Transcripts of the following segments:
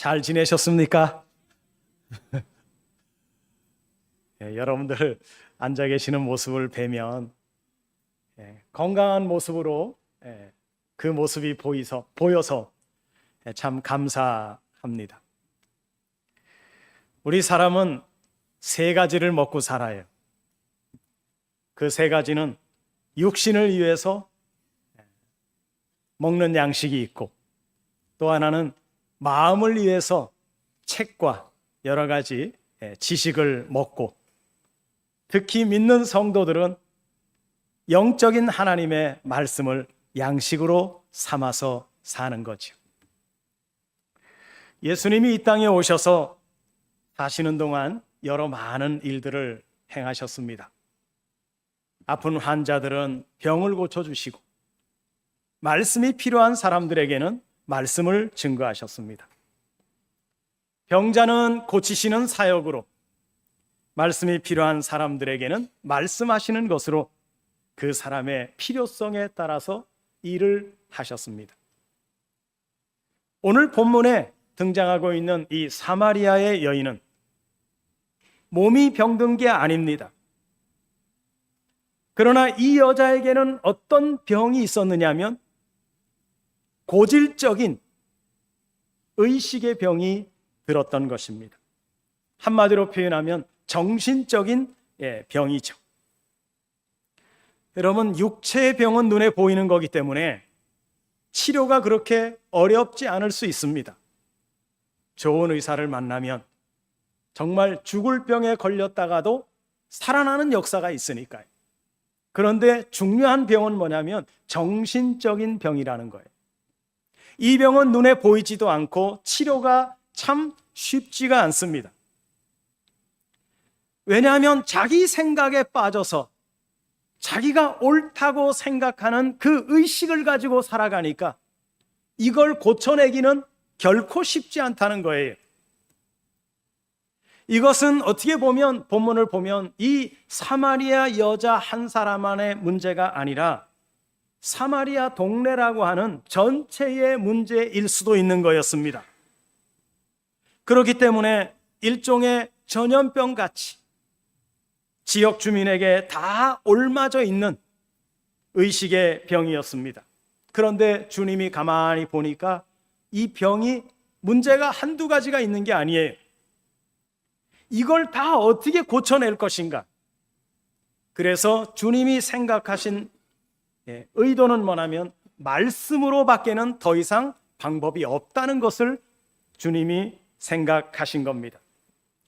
잘 지내셨습니까? 여러분들 앉아 계시는 모습을 뵈면 건강한 모습으로 그 모습이 보여서 참 감사합니다. 우리 사람은 세 가지를 먹고 살아요. 그 세 가지는 육신을 위해서 먹는 양식이 있고, 또 하나는 마음을 위해서 책과 여러 가지 지식을 먹고, 특히 믿는 성도들은 영적인 하나님의 말씀을 양식으로 삼아서 사는 거죠. 예수님이 이 땅에 오셔서 사시는 동안 여러 많은 일들을 행하셨습니다. 아픈 환자들은 병을 고쳐주시고, 말씀이 필요한 사람들에게는 말씀을 증거하셨습니다. 병자는 고치시는 사역으로, 말씀이 필요한 사람들에게는 말씀하시는 것으로 그 사람의 필요성에 따라서 일을 하셨습니다. 오늘 본문에 등장하고 있는 이 사마리아의 여인은 몸이 병든 게 아닙니다. 그러나 이 여자에게는 어떤 병이 있었느냐면 고질적인 의식의 병이 들었던 것입니다. 한마디로 표현하면 정신적인 병이죠. 여러분, 육체의 병은 눈에 보이는 거기 때문에 치료가 그렇게 어렵지 않을 수 있습니다. 좋은 의사를 만나면 정말 죽을 병에 걸렸다가도 살아나는 역사가 있으니까요. 그런데 중요한 병은 뭐냐면 정신적인 병이라는 거예요. 이 병은 눈에 보이지도 않고 치료가 참 쉽지가 않습니다. 왜냐하면 자기 생각에 빠져서 자기가 옳다고 생각하는 그 의식을 가지고 살아가니까 이걸 고쳐내기는 결코 쉽지 않다는 거예요. 이것은 어떻게 보면 본문을 보면 이 사마리아 여자 한 사람만의 문제가 아니라 사마리아 동네라고 하는 전체의 문제일 수도 있는 거였습니다. 그렇기 때문에 일종의 전염병 같이 지역 주민에게 다 옮아져 있는 의식의 병이었습니다. 그런데 주님이 가만히 보니까 이 병이 문제가 한두 가지가 있는 게 아니에요. 이걸 다 어떻게 고쳐낼 것인가? 그래서 주님이 생각하신 의도는 뭐냐면 말씀으로 밖에는 더 이상 방법이 없다는 것을 주님이 생각하신 겁니다.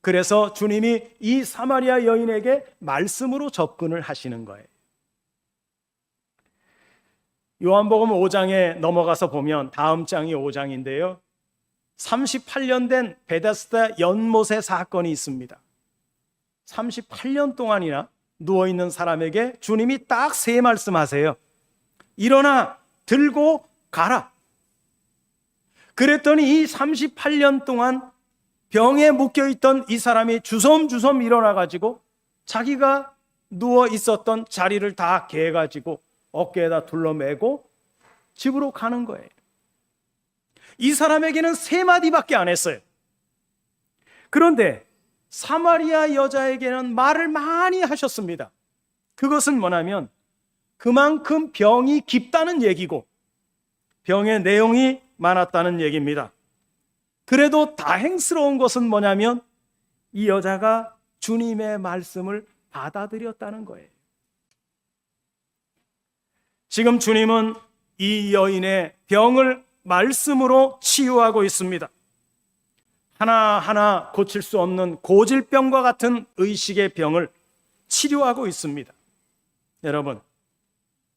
그래서 주님이 이 사마리아 여인에게 말씀으로 접근을 하시는 거예요. 요한복음 5장에 넘어가서 보면 다음 장이 5장인데요. 38년 된 베데스다 연못의 사건이 있습니다. 38년 동안이나 누워있는 사람에게 주님이 딱 세 말씀하세요. 일어나 들고 가라. 그랬더니 이 38년 동안 병에 묶여있던 이 사람이 주섬주섬 일어나가지고 자기가 누워 있었던 자리를 다 개가지고 어깨에다 둘러매고 집으로 가는 거예요. 이 사람에게는 세 마디밖에 안 했어요. 그런데 사마리아 여자에게는 말을 많이 하셨습니다. 그것은 뭐냐면 그만큼 병이 깊다는 얘기고 병의 내용이 많았다는 얘기입니다. 그래도 다행스러운 것은 뭐냐면 이 여자가 주님의 말씀을 받아들였다는 거예요. 지금 주님은 이 여인의 병을 말씀으로 치유하고 있습니다. 하나하나 고칠 수 없는 고질병과 같은 의식의 병을 치료하고 있습니다. 여러분,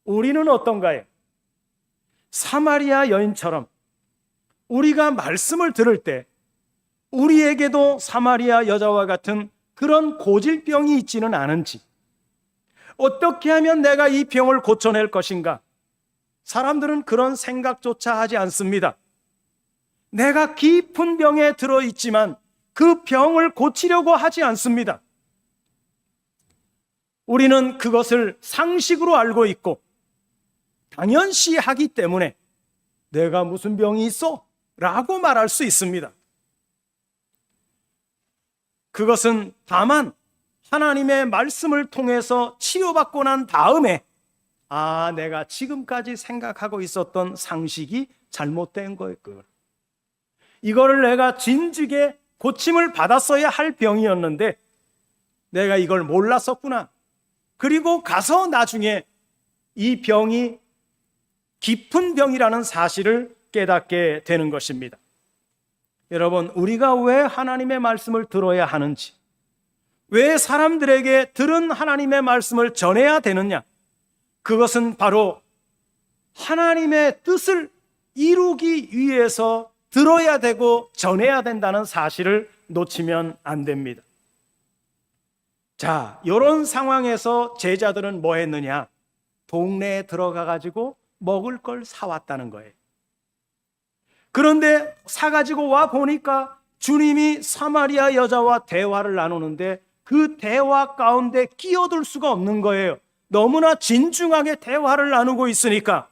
우리는 어떤가요? 사마리아 여인처럼 우리가 말씀을 들을 때 우리에게도 사마리아 여자와 같은 그런 고질병이 있지는 않은지, 어떻게 하면 내가 이 병을 고쳐낼 것인가? 사람들은 그런 생각조차 하지 않습니다. 내가 깊은 병에 들어있지만 그 병을 고치려고 하지 않습니다. 우리는 그것을 상식으로 알고 있고 당연시 하기 때문에 내가 무슨 병이 있어? 라고 말할 수 있습니다. 그것은 다만 하나님의 말씀을 통해서 치료받고 난 다음에 내가 지금까지 생각하고 있었던 상식이 잘못된 거였구나. 이거를 내가 진즉에 고침을 받았어야 할 병이었는데 내가 이걸 몰랐었구나. 그리고 가서 나중에 이 병이 깊은 병이라는 사실을 깨닫게 되는 것입니다. 여러분, 우리가 왜 하나님의 말씀을 들어야 하는지, 왜 사람들에게 들은 하나님의 말씀을 전해야 되느냐? 그것은 바로 하나님의 뜻을 이루기 위해서 들어야 되고 전해야 된다는 사실을 놓치면 안 됩니다. 자, 이런 상황에서 제자들은 뭐 했느냐? 동네에 들어가 가지고 먹을 걸 사왔다는 거예요. 그런데 사가지고 와 보니까 주님이 사마리아 여자와 대화를 나누는데 그 대화 가운데 끼어들 수가 없는 거예요. 너무나 진중하게 대화를 나누고 있으니까.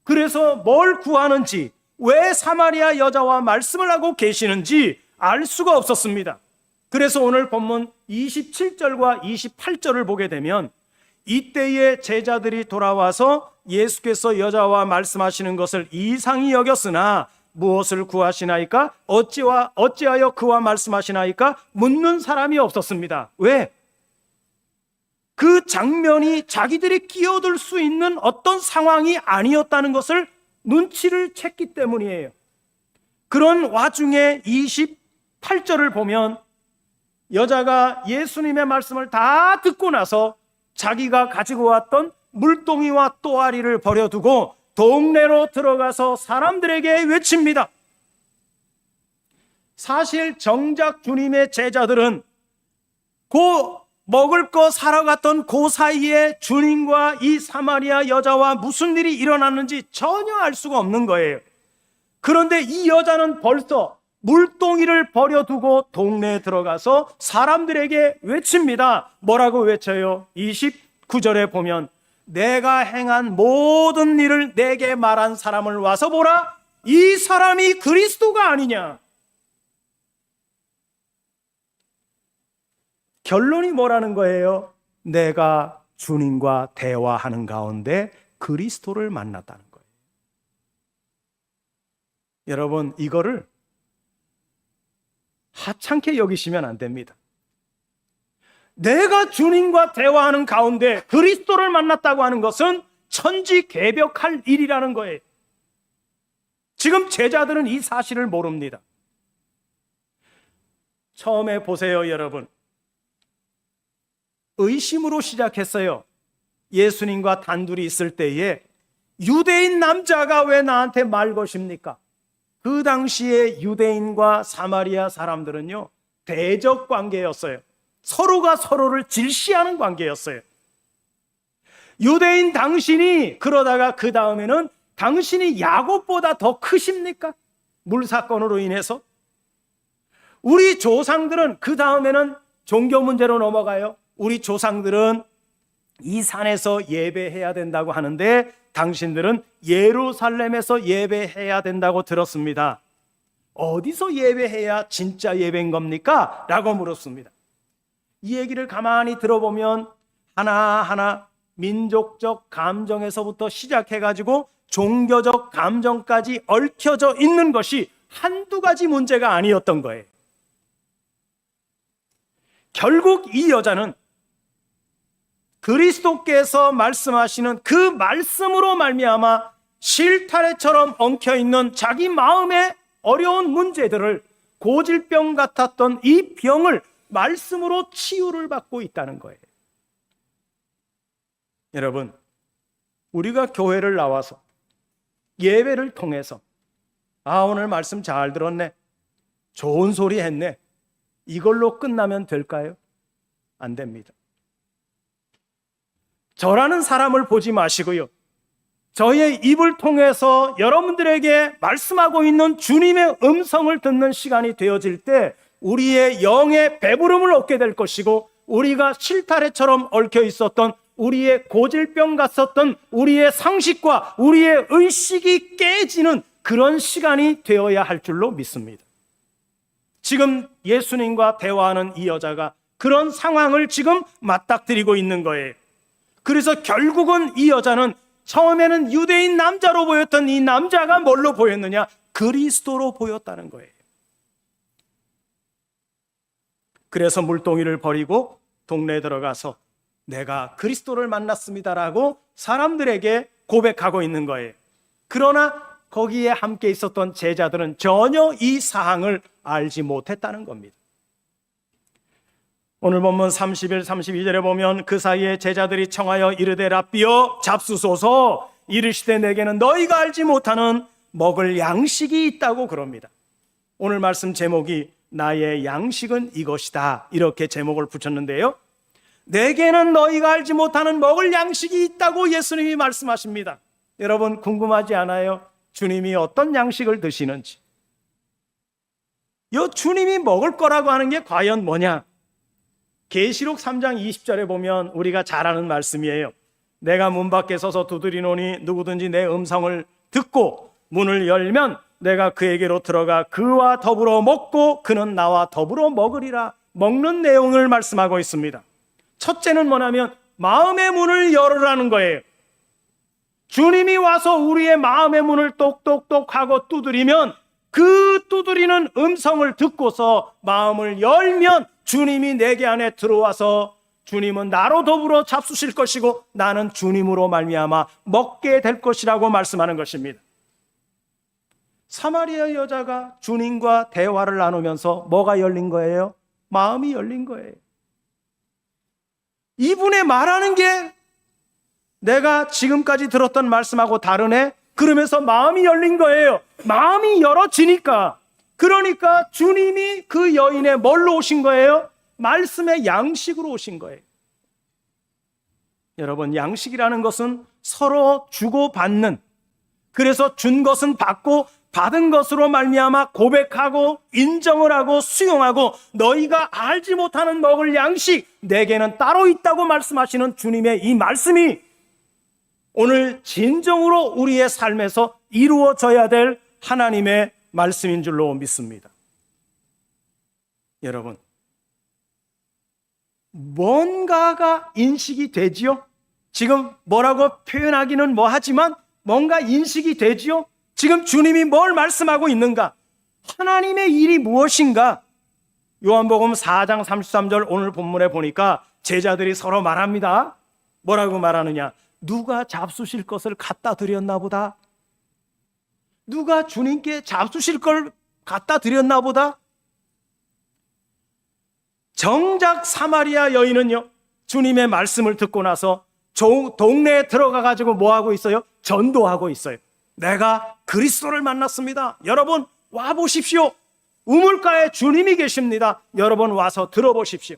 그래서 뭘 구하는지, 왜 사마리아 여자와 말씀을 하고 계시는지 알 수가 없었습니다. 그래서 오늘 본문 27절과 28절을 보게 되면 이때에 제자들이 돌아와서 예수께서 여자와 말씀하시는 것을 이상히 여겼으나 무엇을 구하시나이까? 어찌하여 그와 말씀하시나이까? 묻는 사람이 없었습니다. 왜? 그 장면이 자기들이 끼어들 수 있는 어떤 상황이 아니었다는 것을 눈치를 챘기 때문이에요. 그런 와중에 28절을 보면 여자가 예수님의 말씀을 다 듣고 나서 자기가 가지고 왔던 물동이와 또아리를 버려두고 동네로 들어가서 사람들에게 외칩니다. 사실 정작 주님의 제자들은 먹을 거 사러 갔던 그 사이에 주님과 이 사마리아 여자와 무슨 일이 일어났는지 전혀 알 수가 없는 거예요. 그런데 이 여자는 벌써 물동이를 버려두고 동네에 들어가서 사람들에게 외칩니다. 뭐라고 외쳐요? 29절에 보면 내가 행한 모든 일을 내게 말한 사람을 와서 보라. 이 사람이 그리스도가 아니냐. 결론이 뭐라는 거예요? 내가 주님과 대화하는 가운데 그리스도를 만났다는 거예요. 여러분, 이거를 하찮게 여기시면 안 됩니다. 내가 주님과 대화하는 가운데 그리스도를 만났다고 하는 것은 천지개벽할 일이라는 거예요. 지금 제자들은 이 사실을 모릅니다. 처음에 보세요, 여러분. 의심으로 시작했어요. 예수님과 단둘이 있을 때에 유대인 남자가 왜 나한테 말 것입니까? 그 당시에 유대인과 사마리아 사람들은요, 대적 관계였어요. 서로가 서로를 질시하는 관계였어요. 유대인 당신이 그러다가 그 다음에는 당신이 야곱보다 더 크십니까? 물 사건으로 인해서. 우리 조상들은 그 다음에는 종교 문제로 넘어가요. 우리 조상들은 이 산에서 예배해야 된다고 하는데 당신들은 예루살렘에서 예배해야 된다고 들었습니다. 어디서 예배해야 진짜 예배인 겁니까? 라고 물었습니다. 이 얘기를 가만히 들어보면 하나하나 민족적 감정에서부터 시작해가지고 종교적 감정까지 얽혀져 있는 것이 한두 가지 문제가 아니었던 거예요. 결국 이 여자는 그리스도께서 말씀하시는 그 말씀으로 말미암아 실타래처럼 엉켜있는 자기 마음의 어려운 문제들을, 고질병 같았던 이 병을 말씀으로 치유를 받고 있다는 거예요. 여러분, 우리가 교회를 나와서 예배를 통해서 오늘 말씀 잘 들었네, 좋은 소리 했네, 이걸로 끝나면 될까요? 안 됩니다. 저라는 사람을 보지 마시고요, 저의 입을 통해서 여러분들에게 말씀하고 있는 주님의 음성을 듣는 시간이 되어질 때 우리의 영의 배부름을 얻게 될 것이고, 우리가 실타래처럼 얽혀 있었던 우리의 고질병 같았던 우리의 상식과 우리의 의식이 깨지는 그런 시간이 되어야 할 줄로 믿습니다. 지금 예수님과 대화하는 이 여자가 그런 상황을 지금 맞닥뜨리고 있는 거예요. 그래서 결국은 이 여자는 처음에는 유대인 남자로 보였던 이 남자가 뭘로 보였느냐? 그리스도로 보였다는 거예요. 그래서 물동이를 버리고 동네에 들어가서 내가 그리스도를 만났습니다라고 사람들에게 고백하고 있는 거예요. 그러나 거기에 함께 있었던 제자들은 전혀 이 사항을 알지 못했다는 겁니다. 오늘 본문 31, 32절에 보면 그 사이에 제자들이 청하여 이르되 랍비여 잡수소서 이르시되 내게는 너희가 알지 못하는 먹을 양식이 있다고 그럽니다. 오늘 말씀 제목이 나의 양식은 이것이다 이렇게 제목을 붙였는데요, 내게는 너희가 알지 못하는 먹을 양식이 있다고 예수님이 말씀하십니다. 여러분 궁금하지 않아요? 주님이 어떤 양식을 드시는지. 요 주님이 먹을 거라고 하는 게 과연 뭐냐? 계시록 3장 20절에 보면 우리가 잘 아는 말씀이에요. 내가 문 밖에 서서 두드리노니 누구든지 내 음성을 듣고 문을 열면 내가 그에게로 들어가 그와 더불어 먹고 그는 나와 더불어 먹으리라. 먹는 내용을 말씀하고 있습니다. 첫째는 뭐냐면 마음의 문을 열으라는 거예요. 주님이 와서 우리의 마음의 문을 똑똑똑 하고 두드리면 그 두드리는 음성을 듣고서 마음을 열면 주님이 내게 안에 들어와서 주님은 나로 더불어 잡수실 것이고 나는 주님으로 말미암아 먹게 될 것이라고 말씀하는 것입니다. 사마리아 여자가 주님과 대화를 나누면서 뭐가 열린 거예요? 마음이 열린 거예요. 이분의 말하는 게 내가 지금까지 들었던 말씀하고 다르네? 그러면서 마음이 열린 거예요. 마음이 열어지니까, 그러니까 주님이 그 여인의 뭘로 오신 거예요? 말씀의 양식으로 오신 거예요. 여러분, 양식이라는 것은 서로 주고받는, 그래서 준 것은 받고 받은 것으로 말미암아 고백하고 인정을 하고 수용하고 너희가 알지 못하는 먹을 양식 내게는 따로 있다고 말씀하시는 주님의 이 말씀이 오늘 진정으로 우리의 삶에서 이루어져야 될 하나님의 말씀인 줄로 믿습니다. 여러분, 뭔가가 인식이 되지요? 지금 뭐라고 표현하기는 뭐하지만 뭔가 인식이 되지요? 지금 주님이 뭘 말씀하고 있는가? 하나님의 일이 무엇인가? 요한복음 4장 33절 오늘 본문에 보니까 제자들이 서로 말합니다. 뭐라고 말하느냐? 누가 잡수실 것을 갖다 드렸나 보다. 누가 주님께 잡수실 걸 갖다 드렸나 보다. 정작 사마리아 여인은요, 주님의 말씀을 듣고 나서 동네에 들어가 가지고 뭐하고 있어요? 전도하고 있어요. 내가 그리스도를 만났습니다. 여러분 와 보십시오. 우물가에 주님이 계십니다. 여러분 와서 들어보십시오.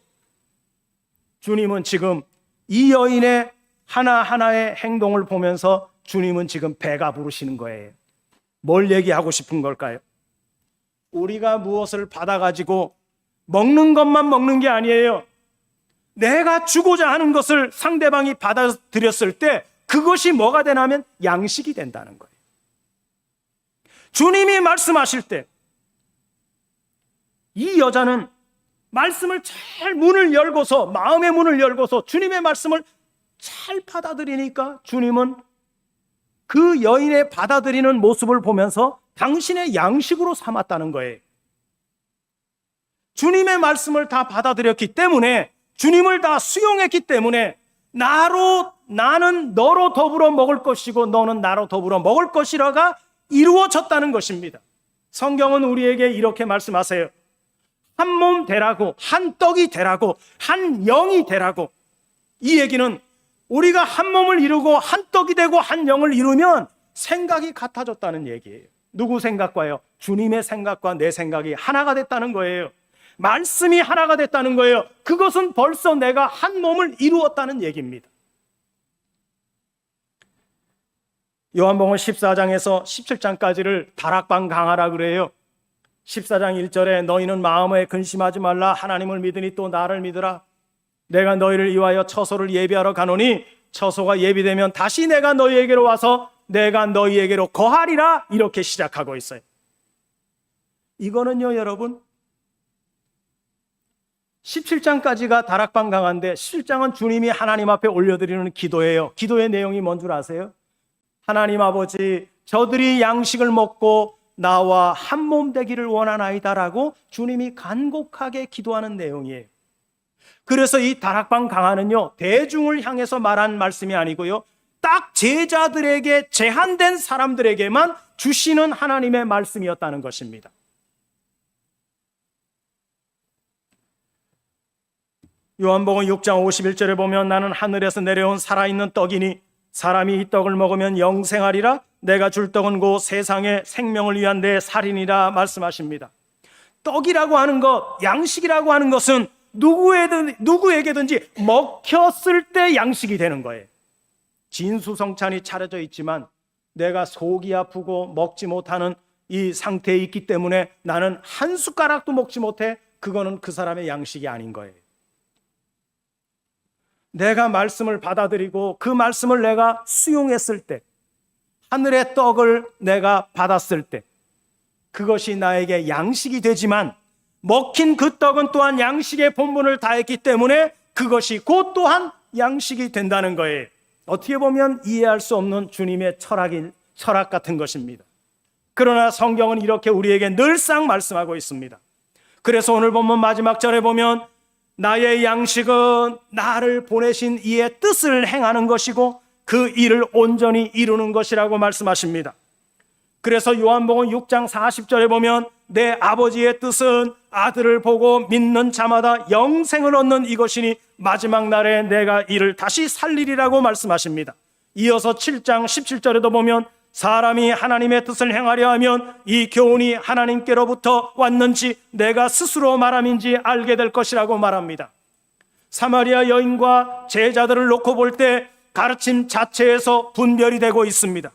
주님은 지금 이 여인의 하나하나의 행동을 보면서 주님은 지금 배가 부르시는 거예요. 뭘 얘기하고 싶은 걸까요? 우리가 무엇을 받아가지고 먹는 것만 먹는 게 아니에요. 내가 주고자 하는 것을 상대방이 받아들였을 때 그것이 뭐가 되냐면 양식이 된다는 거예요. 주님이 말씀하실 때 이 여자는 말씀을 잘 문을 열고서, 마음의 문을 열고서 주님의 말씀을 잘 받아들이니까 주님은 그 여인의 받아들이는 모습을 보면서 당신의 양식으로 삼았다는 거예요. 주님의 말씀을 다 받아들였기 때문에, 주님을 다 수용했기 때문에 나는 너로 더불어 먹을 것이고 너는 나로 더불어 먹을 것이라가 이루어졌다는 것입니다. 성경은 우리에게 이렇게 말씀하세요. 한 몸 되라고, 한 떡이 되라고, 한 영이 되라고. 이 얘기는 우리가 한 몸을 이루고 한 떡이 되고 한 영을 이루면 생각이 같아졌다는 얘기예요. 누구 생각과요? 주님의 생각과 내 생각이 하나가 됐다는 거예요. 말씀이 하나가 됐다는 거예요. 그것은 벌써 내가 한 몸을 이루었다는 얘기입니다. 요한복음 14장에서 17장까지를 다락방 강하라 그래요. 14장 1절에 너희는 마음에 근심하지 말라. 하나님을 믿으니 또 나를 믿으라. 내가 너희를 위하여 처소를 예비하러 가노니 처소가 예비되면 다시 내가 너희에게로 와서 내가 너희에게로 거하리라. 이렇게 시작하고 있어요. 이거는요, 여러분, 17장까지가 다락방 강화인데 17장은 주님이 하나님 앞에 올려드리는 기도예요. 기도의 내용이 뭔 줄 아세요? 하나님 아버지, 저들이 양식을 먹고 나와 한 몸 되기를 원하나이다라고 주님이 간곡하게 기도하는 내용이에요. 그래서 이 다락방 강화는요, 대중을 향해서 말한 말씀이 아니고요, 딱 제자들에게, 제한된 사람들에게만 주시는 하나님의 말씀이었다는 것입니다. 요한복음 6장 51절에 보면 나는 하늘에서 내려온 살아있는 떡이니 사람이 이 떡을 먹으면 영생하리라. 내가 줄 떡은 곧 세상의 생명을 위한 내 살이니라 말씀하십니다. 떡이라고 하는 것, 양식이라고 하는 것은 누구에게든지 먹혔을 때 양식이 되는 거예요. 진수성찬이 차려져 있지만 내가 속이 아프고 먹지 못하는 이 상태에 있기 때문에 나는 한 숟가락도 먹지 못해. 그거는 그 사람의 양식이 아닌 거예요. 내가 말씀을 받아들이고 그 말씀을 내가 수용했을 때, 하늘의 떡을 내가 받았을 때, 그것이 나에게 양식이 되지만 먹힌 그 떡은 또한 양식의 본분을 다했기 때문에 그것이 곧 또한 양식이 된다는 거예요. 어떻게 보면 이해할 수 없는 주님의 철학 같은 것입니다. 그러나 성경은 이렇게 우리에게 늘상 말씀하고 있습니다. 그래서 오늘 본문 마지막 절에 보면 나의 양식은 나를 보내신 이의 뜻을 행하는 것이고 그 일을 온전히 이루는 것이라고 말씀하십니다. 그래서 요한복음 6장 40절에 보면 내 아버지의 뜻은 아들을 보고 믿는 자마다 영생을 얻는 이것이니 마지막 날에 내가 이를 다시 살리리라고 말씀하십니다. 이어서 7장 17절에도 보면 사람이 하나님의 뜻을 행하려 하면 이 교훈이 하나님께로부터 왔는지 내가 스스로 말함인지 알게 될 것이라고 말합니다. 사마리아 여인과 제자들을 놓고 볼 때 가르침 자체에서 분별이 되고 있습니다.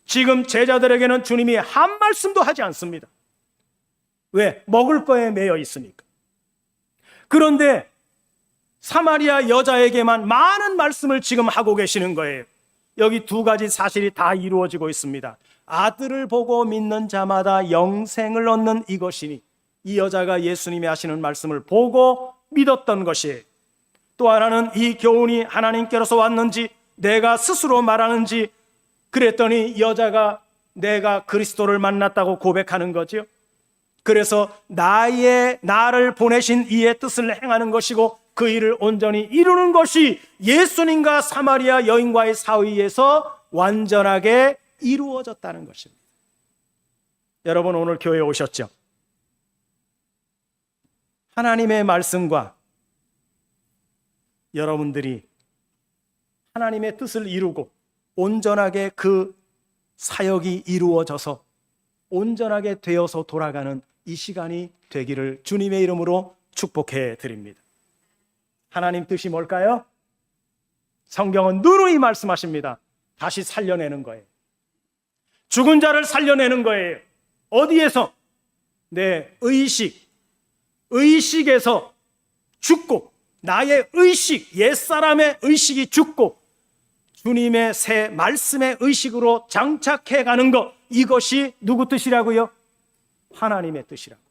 지금 제자들에게는 주님이 한 말씀도 하지 않습니다. 왜? 먹을 거에 매여 있으니까. 그런데 사마리아 여자에게만 많은 말씀을 지금 하고 계시는 거예요. 여기 두 가지 사실이 다 이루어지고 있습니다. 아들을 보고 믿는 자마다 영생을 얻는 이것이니, 이 여자가 예수님이 하시는 말씀을 보고 믿었던 것이에요. 또 하나는 이 교훈이 하나님께로서 왔는지 내가 스스로 말하는지, 그랬더니 여자가 내가 그리스도를 만났다고 고백하는 거죠. 그래서 나를 보내신 이의 뜻을 행하는 것이고 그 일을 온전히 이루는 것이 예수님과 사마리아 여인과의 사이에서 완전하게 이루어졌다는 것입니다. 여러분, 오늘 교회에 오셨죠? 하나님의 말씀과 여러분들이 하나님의 뜻을 이루고 온전하게 그 사역이 이루어져서 온전하게 되어서 돌아가는 이 시간이 되기를 주님의 이름으로 축복해 드립니다. 하나님 뜻이 뭘까요? 성경은 누누이 말씀하십니다. 다시 살려내는 거예요. 죽은 자를 살려내는 거예요. 어디에서? 내 의식에서 죽고, 나의 의식, 옛사람의 의식이 죽고 주님의 새 말씀의 의식으로 장착해 가는 것, 이것이 누구 뜻이라고요? 하나님의 뜻이라고.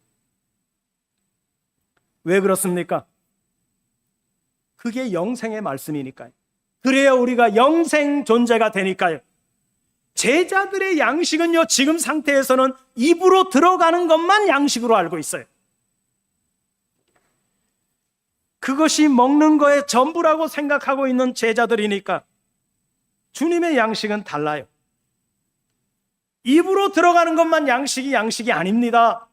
왜 그렇습니까? 그게 영생의 말씀이니까요. 그래야 우리가 영생 존재가 되니까요. 제자들의 양식은요, 지금 상태에서는 입으로 들어가는 것만 양식으로 알고 있어요. 그것이 먹는 거의 전부라고 생각하고 있는 제자들이니까 주님의 양식은 달라요. 입으로 들어가는 것만 양식이 아닙니다.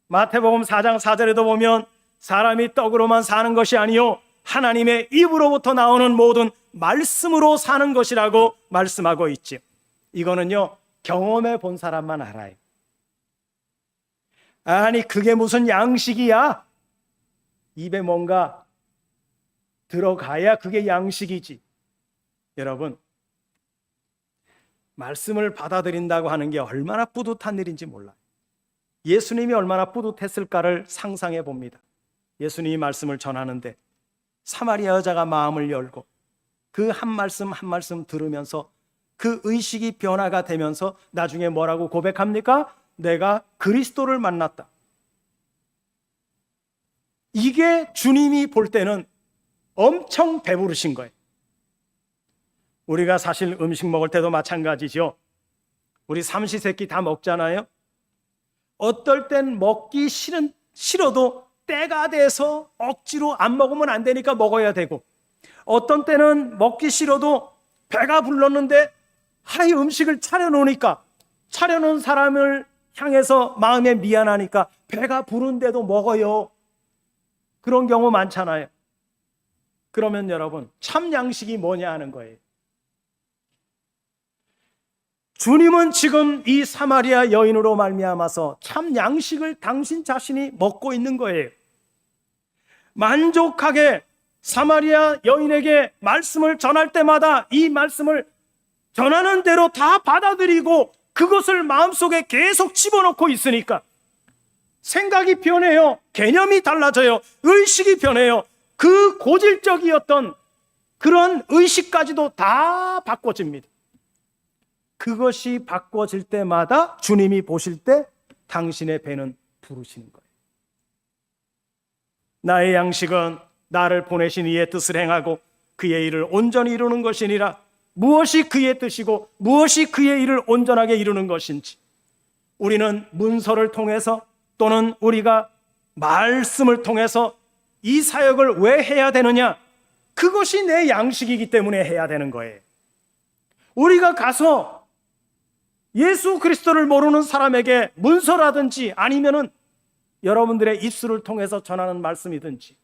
마태복음 4장 4절에도 보면 사람이 떡으로만 사는 것이 아니요 하나님의 입으로부터 나오는 모든 말씀으로 사는 것이라고 말씀하고 있지. 이거는요, 경험해 본 사람만 알아요. 아니, 그게 무슨 양식이야? 입에 뭔가 들어가야 그게 양식이지. 여러분, 말씀을 받아들인다고 하는 게 얼마나 뿌듯한 일인지 몰라요. 예수님이 얼마나 뿌듯했을까를 상상해 봅니다. 예수님이 말씀을 전하는데 사마리아 여자가 마음을 열고 그 한 말씀 한 말씀 들으면서 그 의식이 변화가 되면서 나중에 뭐라고 고백합니까? 내가 그리스도를 만났다. 이게 주님이 볼 때는 엄청 배부르신 거예요. 우리가 사실 음식 먹을 때도 마찬가지죠. 우리 삼시세끼 다 먹잖아요. 어떨 땐 먹기 싫어도 때가 돼서 억지로 안 먹으면 안 되니까 먹어야 되고, 어떤 때는 먹기 싫어도 배가 불렀는데 음식을 차려놓으니까, 차려놓은 사람을 향해서 마음에 미안하니까 배가 부른데도 먹어요. 그런 경우 많잖아요. 그러면 여러분, 참 양식이 뭐냐 하는 거예요. 주님은 지금 이 사마리아 여인으로 말미암아서 참 양식을 당신 자신이 먹고 있는 거예요. 만족하게 사마리아 여인에게 말씀을 전할 때마다 이 말씀을 전하는 대로 다 받아들이고 그것을 마음속에 계속 집어넣고 있으니까 생각이 변해요. 개념이 달라져요. 의식이 변해요. 그 고질적이었던 그런 의식까지도 다 바꿔집니다. 그것이 바꿔질 때마다 주님이 보실 때 당신의 배는 부르시는 거예요. 나의 양식은 나를 보내신 이의 뜻을 행하고 그의 일을 온전히 이루는 것이니라. 무엇이 그의 뜻이고 무엇이 그의 일을 온전하게 이루는 것인지, 우리는 문서를 통해서 또는 우리가 말씀을 통해서 이 사역을 왜 해야 되느냐? 그것이 내 양식이기 때문에 해야 되는 거예요. 우리가 가서 예수 그리스도를 모르는 사람에게 문서라든지 아니면은 여러분들의 입술을 통해서 전하는 말씀이든지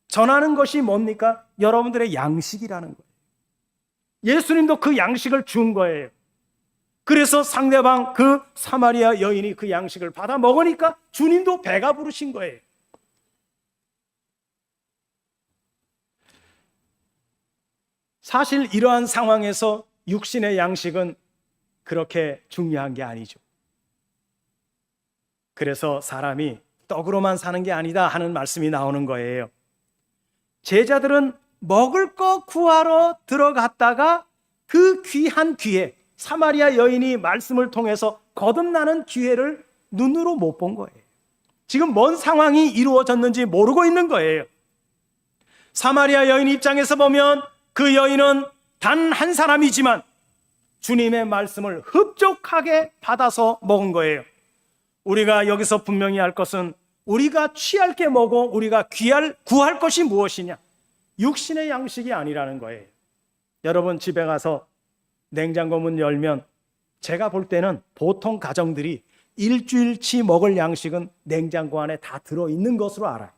전하는 것이 뭡니까? 여러분들의 양식이라는 거예요. 예수님도 그 양식을 준 거예요. 그래서 상대방 그 사마리아 여인이 그 양식을 받아 먹으니까 주님도 배가 부르신 거예요. 사실 이러한 상황에서 육신의 양식은 그렇게 중요한 게 아니죠. 그래서 사람이 떡으로만 사는 게 아니다 하는 말씀이 나오는 거예요. 제자들은 먹을 거 구하러 들어갔다가 그 귀한 기회, 사마리아 여인이 말씀을 통해서 거듭나는 기회를 눈으로 못 본 거예요. 지금 뭔 상황이 이루어졌는지 모르고 있는 거예요. 사마리아 여인 입장에서 보면 그 여인은 단 한 사람이지만 주님의 말씀을 흡족하게 받아서 먹은 거예요. 우리가 여기서 분명히 할 것은 우리가 취할 게 뭐고 우리가 구할 것이 무엇이냐? 육신의 양식이 아니라는 거예요. 여러분 집에 가서 냉장고 문 열면 제가 볼 때는 보통 가정들이 일주일치 먹을 양식은 냉장고 안에 다 들어있는 것으로 알아요.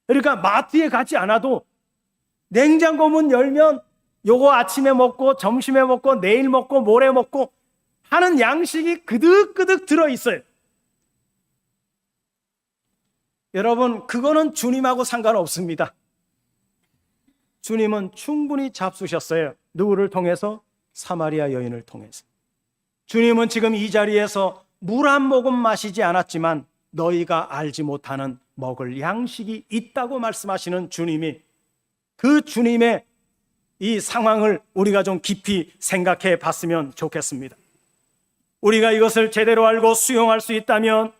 그러니까 마트에 가지 않아도 냉장고 문 열면 요거 아침에 먹고 점심에 먹고 내일 먹고 모레 먹고 하는 양식이 그득그득 들어있어요. 여러분 그거는 주님하고 상관없습니다. 주님은 충분히 잡수셨어요. 누구를 통해서? 사마리아 여인을 통해서. 주님은 지금 이 자리에서 물 한 모금 마시지 않았지만 너희가 알지 못하는 먹을 양식이 있다고 말씀하시는 주님이, 그 주님의 이 상황을 우리가 좀 깊이 생각해 봤으면 좋겠습니다. 우리가 이것을 제대로 알고 수용할 수 있다면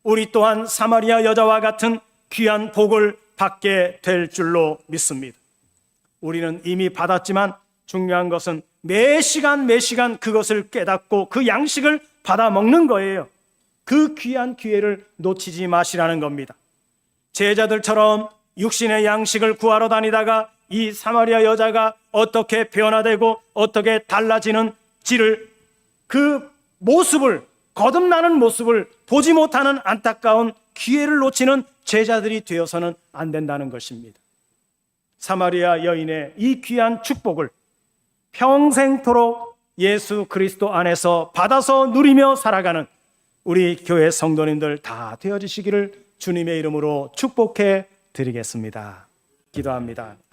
우리 또한 사마리아 여자와 같은 귀한 복을 받게 될 줄로 믿습니다. 우리는 이미 받았지만 중요한 것은 매 시간 그것을 깨닫고 그 양식을 받아 먹는 거예요. 그 귀한 기회를 놓치지 마시라는 겁니다. 제자들처럼 육신의 양식을 구하러 다니다가 이 사마리아 여자가 어떻게 변화되고 어떻게 달라지는지를, 그 모습을, 거듭나는 모습을 보지 못하는 안타까운 기회를 놓치는 제자들이 되어서는 안 된다는 것입니다. 사마리아 여인의 이 귀한 축복을 평생토록 예수 그리스도 안에서 받아서 누리며 살아가는 우리 교회 성도님들 다 되어지시기를 주님의 이름으로 축복해 드리겠습니다. 기도합니다.